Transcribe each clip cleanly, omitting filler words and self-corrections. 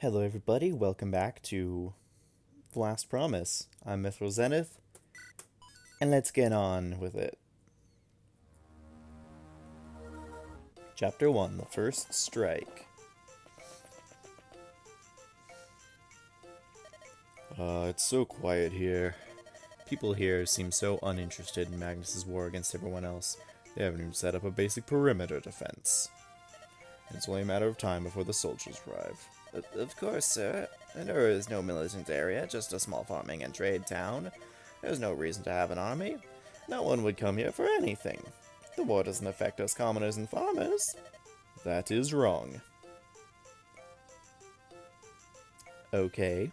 Hello everybody, welcome back to The Last Promise. I'm Mithril Zenith, and let's get on with it. Chapter 1, The First Strike. It's so quiet here. People here seem so uninterested in Magnus's war against everyone else. They haven't even set up a basic perimeter defense. It's only a matter of time before the soldiers arrive. Of course, sir. There is no militant area, just a small farming and trade town. There's no reason to have an army. No one would come here for anything. The war doesn't affect us commoners and farmers. That is wrong. Okay.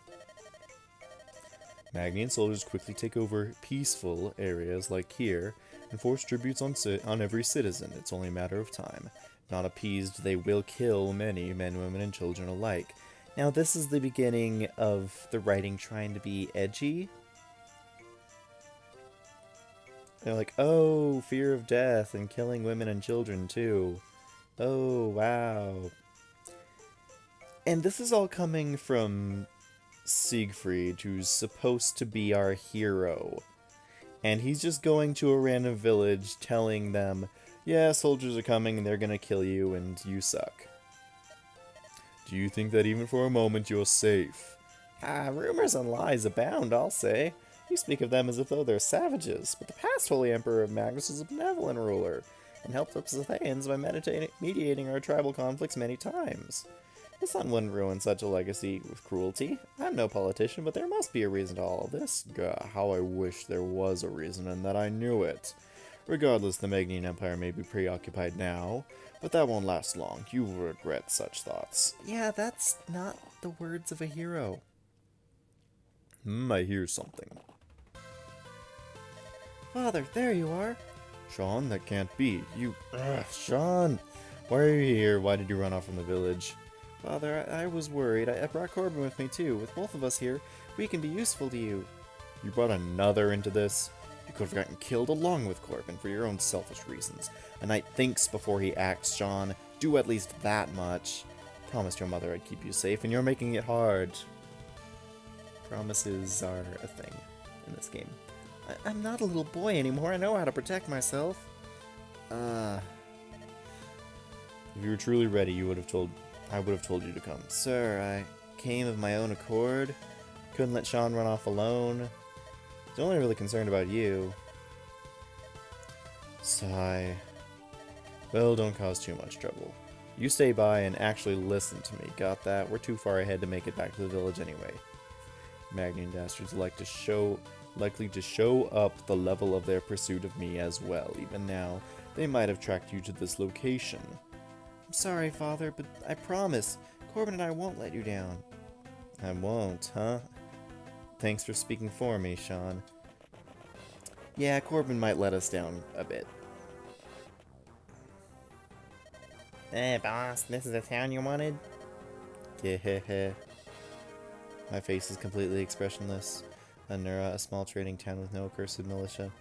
Magnian soldiers quickly take over peaceful areas like here and force tributes on every citizen. It's only a matter of time. Not appeased, they will kill many men, women, and children alike. Now, this is the beginning of the writing trying to be edgy. They're like, oh, fear of death and killing women and children too. Oh, wow. And this is all coming from Siegfried, who's supposed to be our hero. And he's just going to a random village telling them, yeah, soldiers are coming and they're gonna kill you and you suck. Do you think that even for a moment you're safe? Rumors and lies abound, I'll say. You speak of them as if though they're savages, but the past Holy Emperor of Magnus was a benevolent ruler, and helped us Athenians by mediating our tribal conflicts many times. His son wouldn't ruin such a legacy with cruelty. I'm no politician, but there must be a reason to all of this. God, how I wish there was a reason and that I knew it. Regardless, the Magnian Empire may be preoccupied now, but that won't last long. You will regret such thoughts. Yeah, that's not the words of a hero. I hear something. Father, there you are. Shon, that can't be. Shon! Why are you here? Why did you run off from the village? Father, I was worried. I brought Corben with me too. With both of us here, we can be useful to you. You brought another into this? You could have gotten killed along with Corben for your own selfish reasons. A knight thinks before he acts, Shon. Do at least that much. Promised your mother I'd keep you safe, and you're making it hard. Promises are a thing in this game. I'm not a little boy anymore. I know how to protect myself. If you were truly ready, I would have told you to come. Sir, I came of my own accord. Couldn't let Shon run off alone. I was only really concerned about you. Sigh. Well, don't cause too much trouble. You stay by and actually listen to me. Got that? We're too far ahead to make it back to the village anyway. Magnian dastards likely to show up the level of their pursuit of me as well. Even now, they might have tracked you to this location. I'm sorry, Father, but I promise, Corben and I won't let you down. I won't, huh? Thanks for speaking for me, Shon. Yeah, Corben might let us down a bit. Hey, boss, this is the town you wanted? Yeah. My face is completely expressionless. Anura, a small trading town with no accursed militia.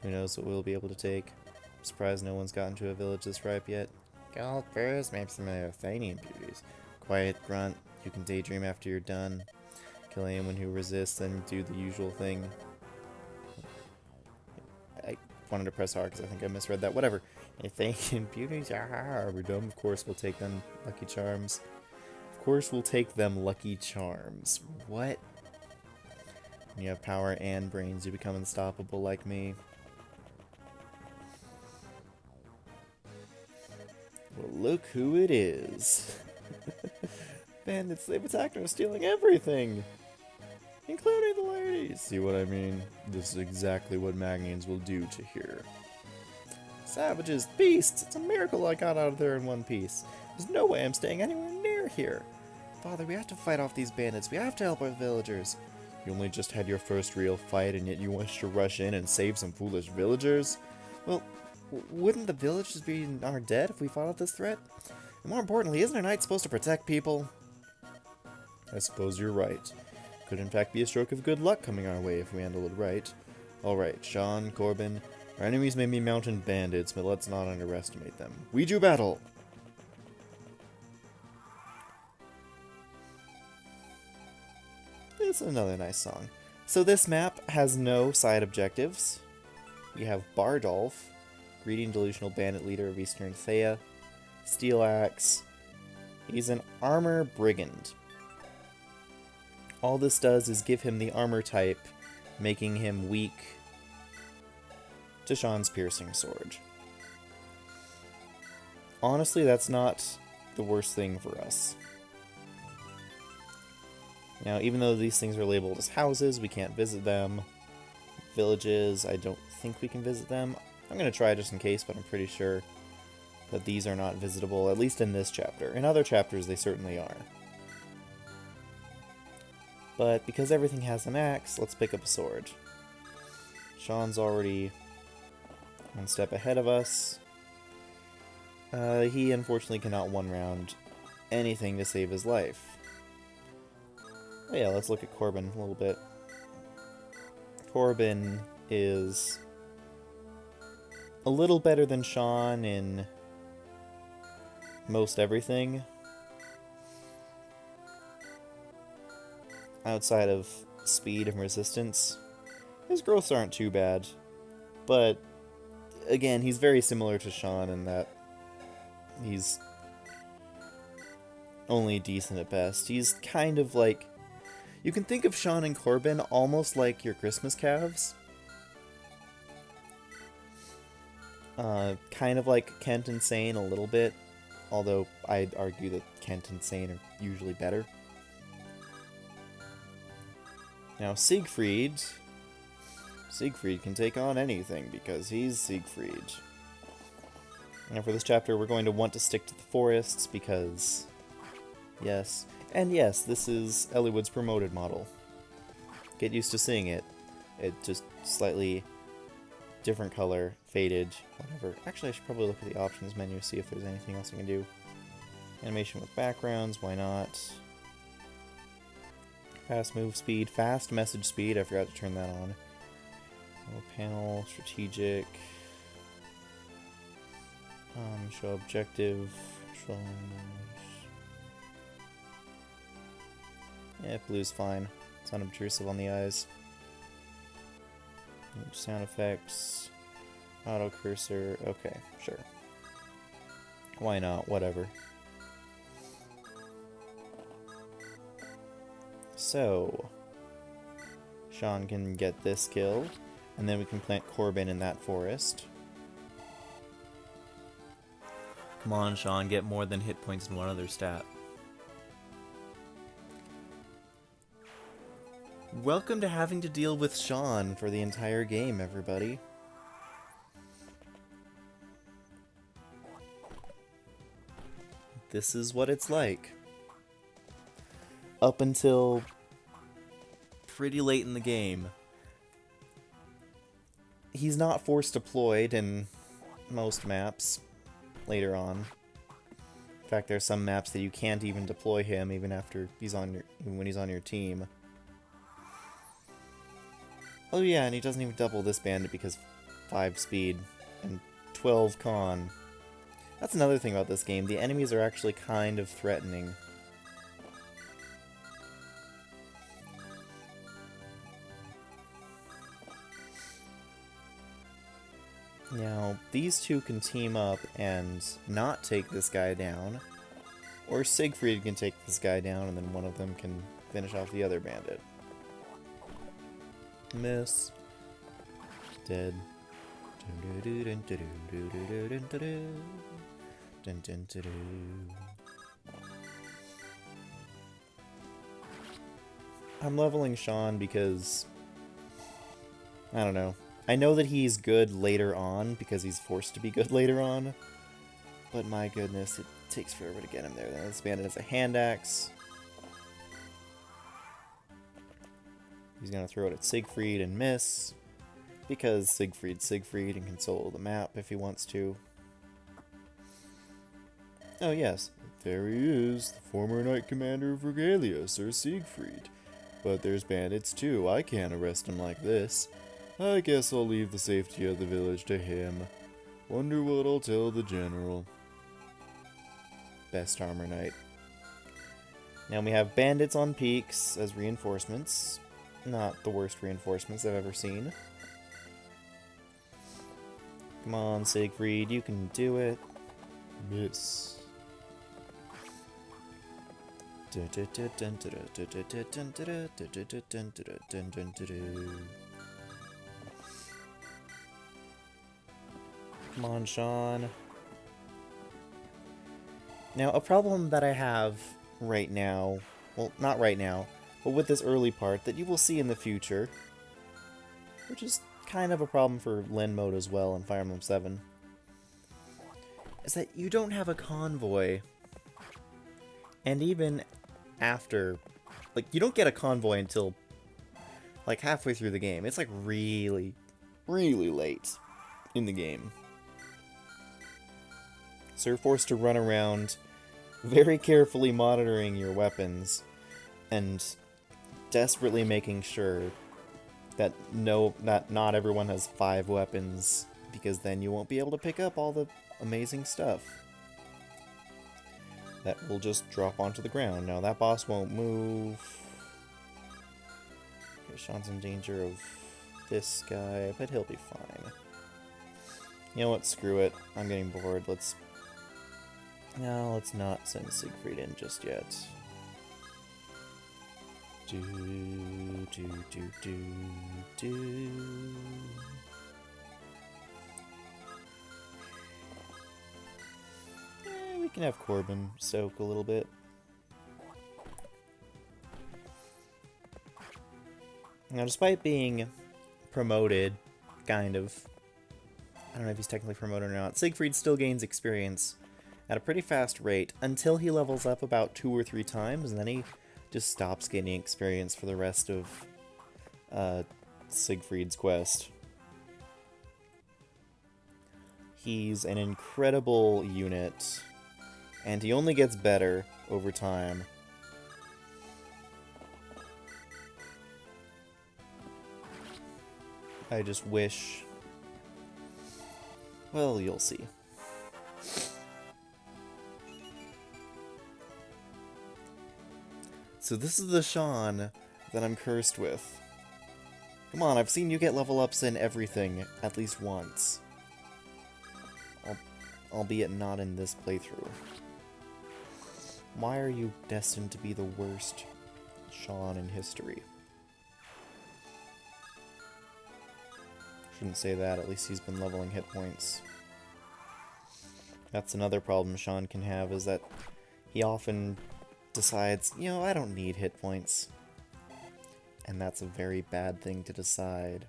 Who knows what we'll be able to take? I'm surprised no one's gotten to a village this ripe yet. Gold furs, maybe some Athenian beauties. Quiet, grunt, you can daydream after you're done. Kill anyone who resists, then do the usual thing. I wanted to press R because I think I misread that. Whatever. Athenian beauties, are we dumb? Of course we'll take them. Lucky charms. Of course we'll take them lucky charms. What? When you have power and brains, you become unstoppable like me. Well, look who it is. Bandits, they've attacked and are stealing everything! Including the ladies! See what I mean? This is exactly what Magnians will do to here. Savages! Beasts! It's a miracle I got out of there in one piece. There's no way I'm staying anywhere near here. Father, we have to fight off these bandits. We have to help our villagers. You only just had your first real fight, and yet you wish to rush in and save some foolish villagers? Well, wouldn't the villagers be in our debt if we fought off this threat? And more importantly, isn't a knight supposed to protect people? I suppose you're right. Could in fact be a stroke of good luck coming our way if we handle it right. Alright, Shon, Corben, our enemies may be mountain bandits, but let's not underestimate them. We do battle! It's another nice song. So this map has no side objectives. We have Bardolph, greedy and delusional bandit leader of Eastern Thea, Steel Axe. He's an armor brigand. All this does is give him the armor type, making him weak to Shon's piercing sword. Honestly, that's not the worst thing for us. Now, even though these things are labeled as houses, we can't visit them. Villages, I don't think we can visit them. I'm going to try just in case, but I'm pretty sure that these are not visitable, at least in this chapter. In other chapters, they certainly are. But because everything has an axe, let's pick up a sword. Shon's already one step ahead of us. He unfortunately cannot one-round anything to save his life. Oh yeah, let's look at Corben a little bit. Corben is a little better than Shon in most everything. Outside of speed and resistance. His growths aren't too bad. But, again, he's very similar to Shon in that he's only decent at best. He's kind of like... You can think of Shon and Corben almost like your Christmas calves. Kind of like Kent and Sane a little bit. Although I'd argue that Kent and Sane are usually better. Now Siegfried can take on anything because he's Siegfried. Now for this chapter we're going to want to stick to the forests because, yes, and yes, this is Eliwood's promoted model. Get used to seeing it. It just slightly different color, faded, whatever. Actually I should probably look at the options menu, see if there's anything else I can do. Animation with backgrounds, why not? Fast move speed, fast message speed, I forgot to turn that on. Panel, strategic. Show objective. Yeah, blue's fine. It's unobtrusive on the eyes. Sound effects. Auto cursor. Okay, sure. Why not? Whatever. So, Shon can get this kill, and then we can plant Corben in that forest. Come on, Shon, get more than hit points in one other stat. Welcome to having to deal with Shon for the entire game, everybody. This is what it's like. Up until pretty late in the game. He's not force deployed in most maps later on. In fact, there's some maps that you can't even deploy him even after he's on your, even when he's on your team. Oh yeah, and he doesn't even double this bandit because 5 speed and 12 con. That's another thing about this game. The enemies are actually kind of threatening. Now, these two can team up and not take this guy down, or Siegfried can take this guy down and then one of them can finish off the other bandit. Miss. Dead. I'm leveling Shon because, I don't know. I know that he's good later on, because he's forced to be good later on. But my goodness, it takes forever to get him there. This bandit has a hand axe. He's going to throw it at Siegfried and miss. Because Siegfried's Siegfried and can solo the map if he wants to. Oh yes, there he is, the former Knight Commander of Regalia, Sir Siegfried. But there's bandits too, I can't arrest him like this. I guess I'll leave the safety of the village to him. Wonder what I'll tell the general. Best armor knight. Now we have bandits on peaks as reinforcements. Not the worst reinforcements I've ever seen. Come on, Siegfried, you can do it. Yes. Come on, Shon. Now, a problem that I have right now, well, not right now, but with this early part that you will see in the future, which is kind of a problem for Lin mode as well in Fire Emblem 7, is that you don't have a convoy. And even after, like, you don't get a convoy until, like, halfway through the game. It's, like, really, really late in the game. So you're forced to run around very carefully monitoring your weapons and desperately making sure that not everyone has 5 weapons, because then you won't be able to pick up all the amazing stuff that will just drop onto the ground. Now that boss won't move. Okay, Shon's in danger of this guy, but he'll be fine. You know what? Screw it. I'm getting bored. Let's not send Siegfried in just yet. We can have Corben soak a little bit. Now, despite being promoted, kind of, I don't know if he's technically promoted or not, Siegfried still gains experience at a pretty fast rate until he levels up about 2 or 3 times, and then he just stops gaining experience for the rest of Siegfried's quest. He's an incredible unit, and he only gets better over time. I just wish... well, you'll see. So this is the Shon that I'm cursed with. Come on, I've seen you get level ups in everything at least once. Albeit not in this playthrough. Why are you destined to be the worst Shon in history? Shouldn't say that, at least he's been leveling hit points. That's another problem Shon can have, is that he often decides, you know, I don't need hit points. And that's a very bad thing to decide.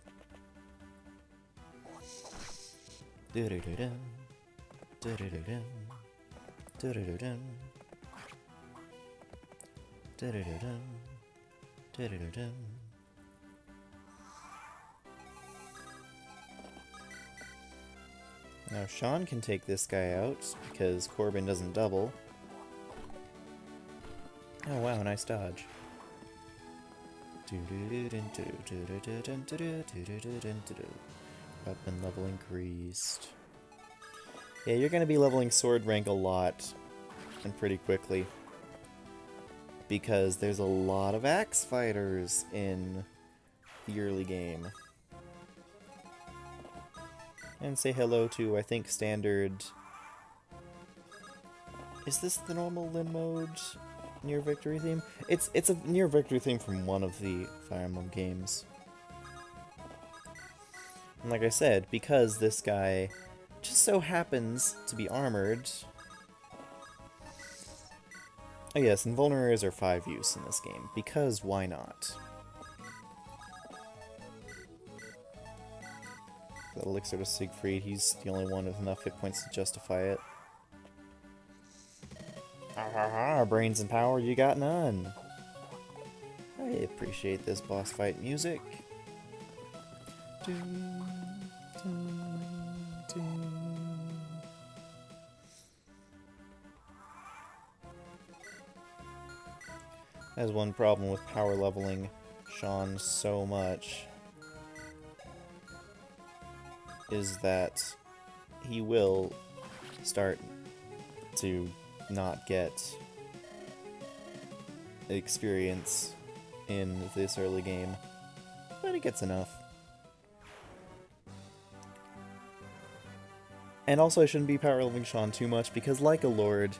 Now Shon can take this guy out because Corben doesn't double. Oh wow, nice dodge. Weapon level increased. Yeah, you're gonna be leveling sword rank a lot, and pretty quickly. Because there's a lot of axe fighters in the early game. And say hello to, I think, standard... Is this the normal Lin mode? Near victory theme? It's a near victory theme from one of the Fire Emblem games. And like I said, because this guy just so happens to be armored... Oh yes, invulneraries are 5 use in this game, because why not? That elixir to Siegfried, he's the only one with enough hit points to justify it. Brains and power, you got none. I appreciate this boss fight music. That's one problem with power leveling Shon so much, is that he will start to not get experience in this early game, but it gets enough. And also I shouldn't be power leveling Shon too much, because like a lord,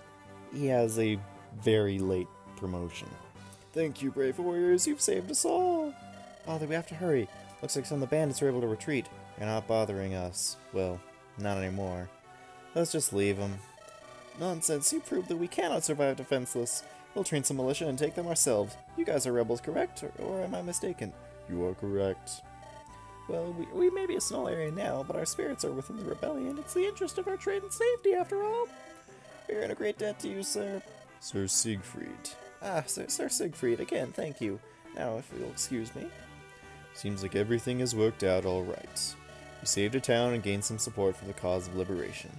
he has a very late promotion. Thank you, brave warriors, you've saved us all! Father, we have to hurry. Looks like some of the bandits are able to retreat. They're not bothering us. Well, not anymore. Let's just leave them. Nonsense, you proved that we cannot survive defenseless. We'll train some militia and take them ourselves. You guys are rebels, correct? Or am I mistaken? You are correct. Well, we may be a small area now, but our spirits are within the rebellion. It's the interest of our trade and safety, after all. We're in a great debt to you, sir. Sir Siegfried. Ah, Sir Siegfried, again, thank you. Now, if you'll excuse me. Seems like everything has worked out all right. We saved a town and gained some support for the cause of liberation.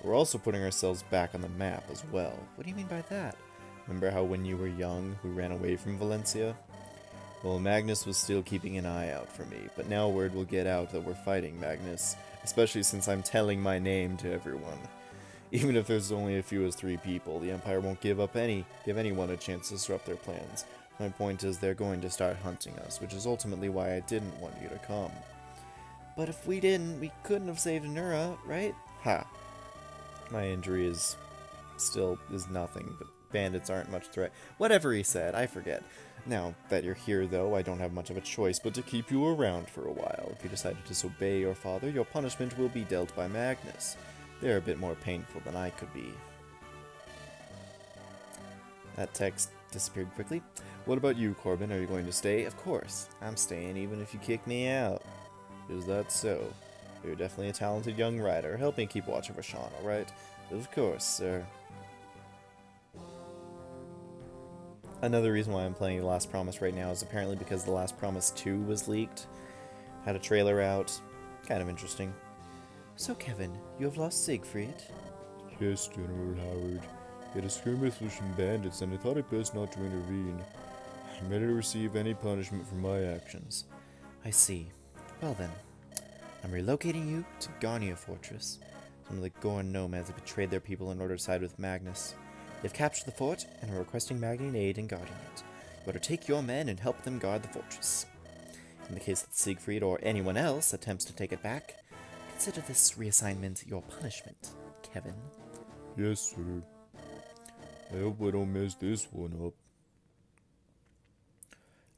We're also putting ourselves back on the map as well. What do you mean by that? Remember how when you were young, we ran away from Valencia? Well, Magnus was still keeping an eye out for me, but now word will get out that we're fighting Magnus, especially since I'm telling my name to everyone. Even if there's only as few as 3 people, the Empire won't give anyone a chance to disrupt their plans. My point is they're going to start hunting us, which is ultimately why I didn't want you to come. But if we didn't, we couldn't have saved Nura, right? Ha. My injury is nothing, but bandits aren't much threat. Whatever he said, I forget. Now that you're here, though, I don't have much of a choice but to keep you around for a while. If you decide to disobey your father, your punishment will be dealt by Magnus. They're a bit more painful than I could be. That text disappeared quickly. What about you, Corben? Are you going to stay? Of course. I'm staying even if you kick me out. Is that so? You're definitely a talented young rider. Help me keep watch over Shon, alright? Of course, sir. Another reason why I'm playing The Last Promise right now is apparently because The Last Promise 2 was leaked. Had a trailer out. Kind of interesting. So, Kevin, you have lost Siegfried? Yes, General Howard. He had a skirmish with some bandits, and I thought it best not to intervene. I'm ready to receive any punishment for my actions. I see. Well then, I'm relocating you to Garnia Fortress. Some of the Gorn nomads have betrayed their people in order to side with Magnus. They've captured the fort and are requesting Magnian aid in guarding it. You better take your men and help them guard the fortress. In the case that Siegfried or anyone else attempts to take it back, consider this reassignment your punishment, Kevin. Yes, sir. I hope I don't mess this one up.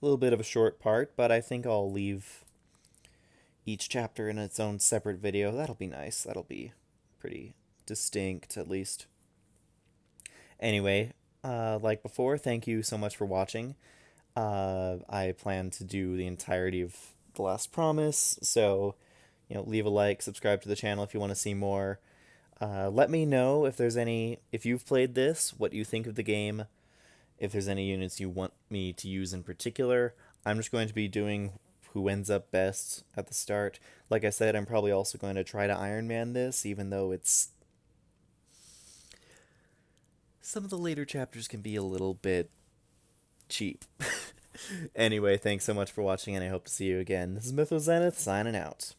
A little bit of a short part, but I think I'll leave each chapter in its own separate video. That'll be nice. That'll be pretty distinct, at least. Anyway, like before, thank you so much for watching. I plan to do the entirety of The Last Promise, so, leave a like, subscribe to the channel if you want to see more. Let me know if you've played this, what you think of the game, if there's any units you want me to use in particular. I'm just going to be doing who ends up best at the start. Like I said, I'm probably also going to try to Iron Man this, even though it's... some of the later chapters can be a little bit cheap. Anyway, thanks so much for watching, and I hope to see you again. This is MythoZenith, signing out.